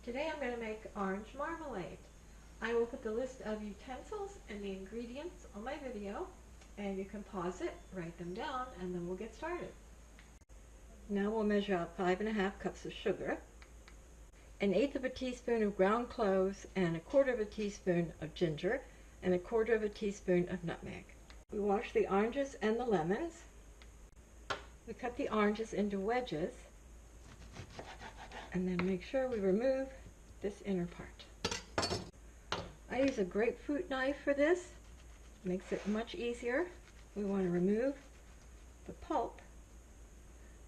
Today I'm going to make orange marmalade. I will put the list of utensils and the ingredients on my video, and you can pause it, write them down, and then we'll get started. Now we'll measure out 5½ cups of sugar, 1/8 of a teaspoon of ground cloves, and 1/4 of a teaspoon of ginger, and 1/4 of a teaspoon of nutmeg. We wash the oranges and the lemons. We cut the oranges into wedges, and then make sure we remove this inner part. I use a grapefruit knife for this. It makes it much easier. We want to remove the pulp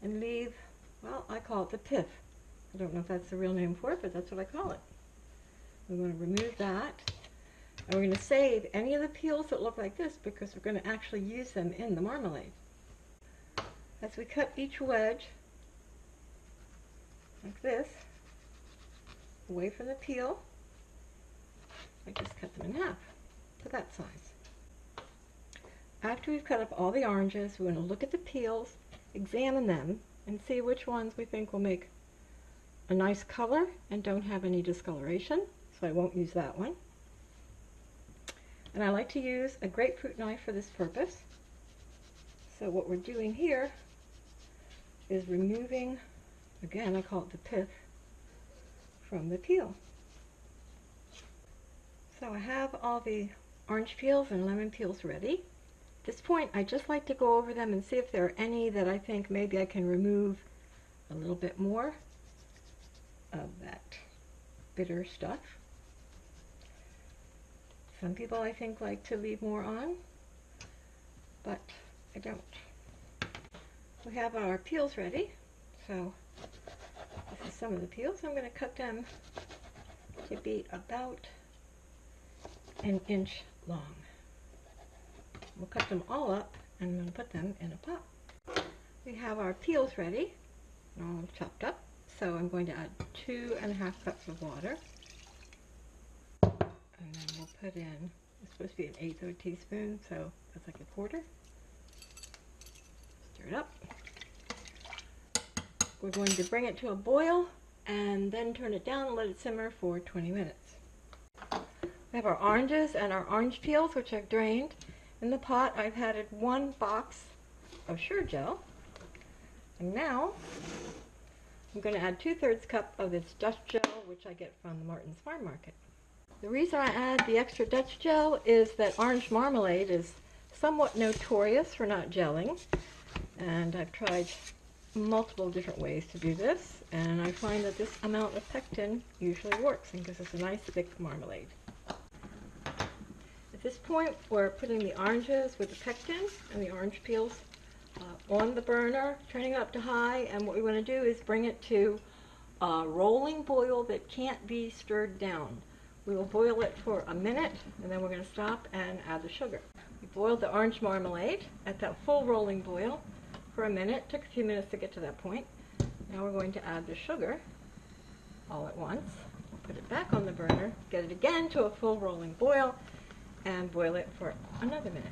and leave, well, I call it the pith. I don't know if that's the real name for it, but that's what I call it. We want to remove that, and we're going to save any of the peels that look like this because we're going to actually use them in the marmalade. As we cut each wedge like this, away from the peel, I just cut them in half to that size. After we've cut up all the oranges, we're going to look at the peels, examine them, and see which ones we think will make a nice color and don't have any discoloration, so I won't use that one. And I like to use a grapefruit knife for this purpose. So what we're doing here is removing, again I call it the pith, from the peel. So I have all the orange peels and lemon peels ready. At this point I just like to go over them and see if there are any that I think maybe I can remove a little bit more of that bitter stuff. Some people I think like to leave more on, but I don't. We have our peels ready, so this is some of the peels. I'm going to cut them to be about 1 inch long. We'll cut them all up and I'm going to put them in a pot. We have our peels ready, all chopped up, so I'm going to add 2½ cups of water, and then we'll put in, it's supposed to be 1/8 of a teaspoon, so that's like 1/4. Stir it up. We're going to bring it to a boil and then turn it down and let it simmer for 20 minutes. We have our oranges and our orange peels, which I've drained. In the pot I've added 1 box of Sure Gel, and now I'm going to add 2/3 cup of this Dutch gel, which I get from the Martin's Farm Market. The reason I add the extra Dutch gel is that orange marmalade is somewhat notorious for not gelling, and I've tried multiple different ways to do this, and I find that this amount of pectin usually works and gives us a nice thick marmalade. At this point we're putting the oranges with the pectin and the orange peels on the burner, turning it up to high, and what we want to do is bring it to a rolling boil that can't be stirred down. We will boil it for a minute, and then we're going to stop and add the sugar. We boiled the orange marmalade at that full rolling boil for a minute. It took a few minutes to get to that point. Now we're going to add the sugar all at once. We'll put it back on the burner, get it again to a full rolling boil, and boil it for another minute.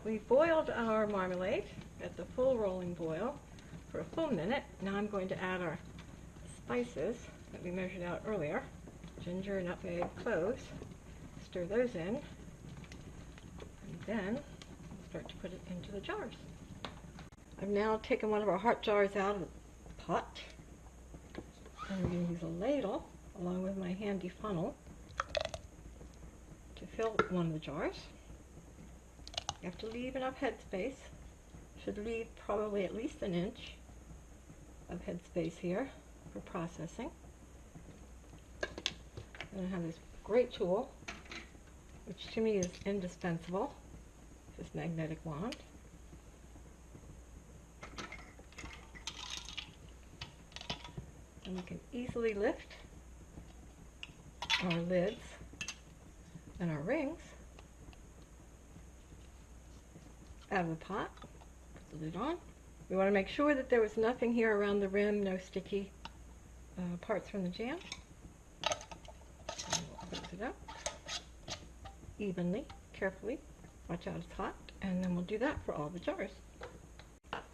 We boiled our marmalade at the full rolling boil for a full minute. Now I'm going to add our spices that we measured out earlier. Ginger, nutmeg, cloves. Stir those in, and then start to put it into the jars. I've now taken one of our hot jars out of the pot, and I'm going to use a ladle along with my handy funnel to fill one of the jars. You have to leave enough headspace. Should leave probably at least 1 inch of headspace here for processing. And I have this great tool, which to me is indispensable, this magnetic wand. And we can easily lift our lids and our rings out of the pot, put the lid on. We want to make sure that there was nothing here around the rim, no sticky parts from the jam. And we'll close it up evenly, carefully. Watch out, it's hot. And then we'll do that for all the jars.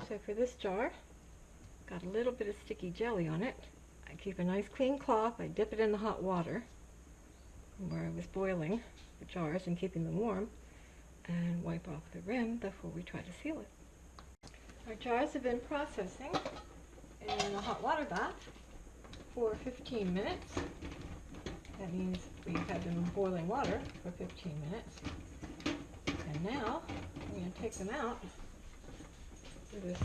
So for this jar, got a little bit of sticky jelly on it. I keep a nice clean cloth. I dip it in the hot water where I was boiling the jars and keeping them warm, and wipe off the rim before we try to seal it. Our jars have been processing in a hot water bath for 15 minutes. That means we've had them in boiling water for 15 minutes. And now I'm going to take them out with this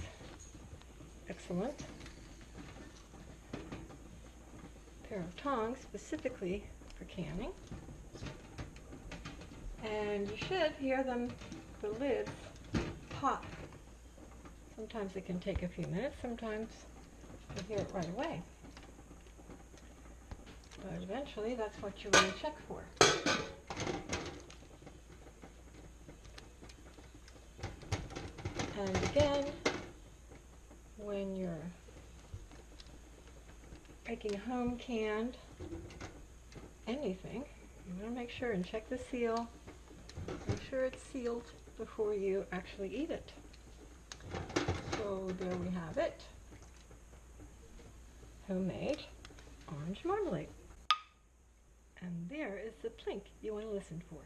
excellent pair of tongs specifically for canning. And you should hear them, the lids, pop. Sometimes it can take a few minutes, sometimes you hear it right away. But eventually that's what you want to check for. And again, when you're making home canned anything, you want to make sure and check the seal. Make sure it's sealed before you actually eat it. So there we have it. Homemade orange marmalade. And there is the plink you want to listen for.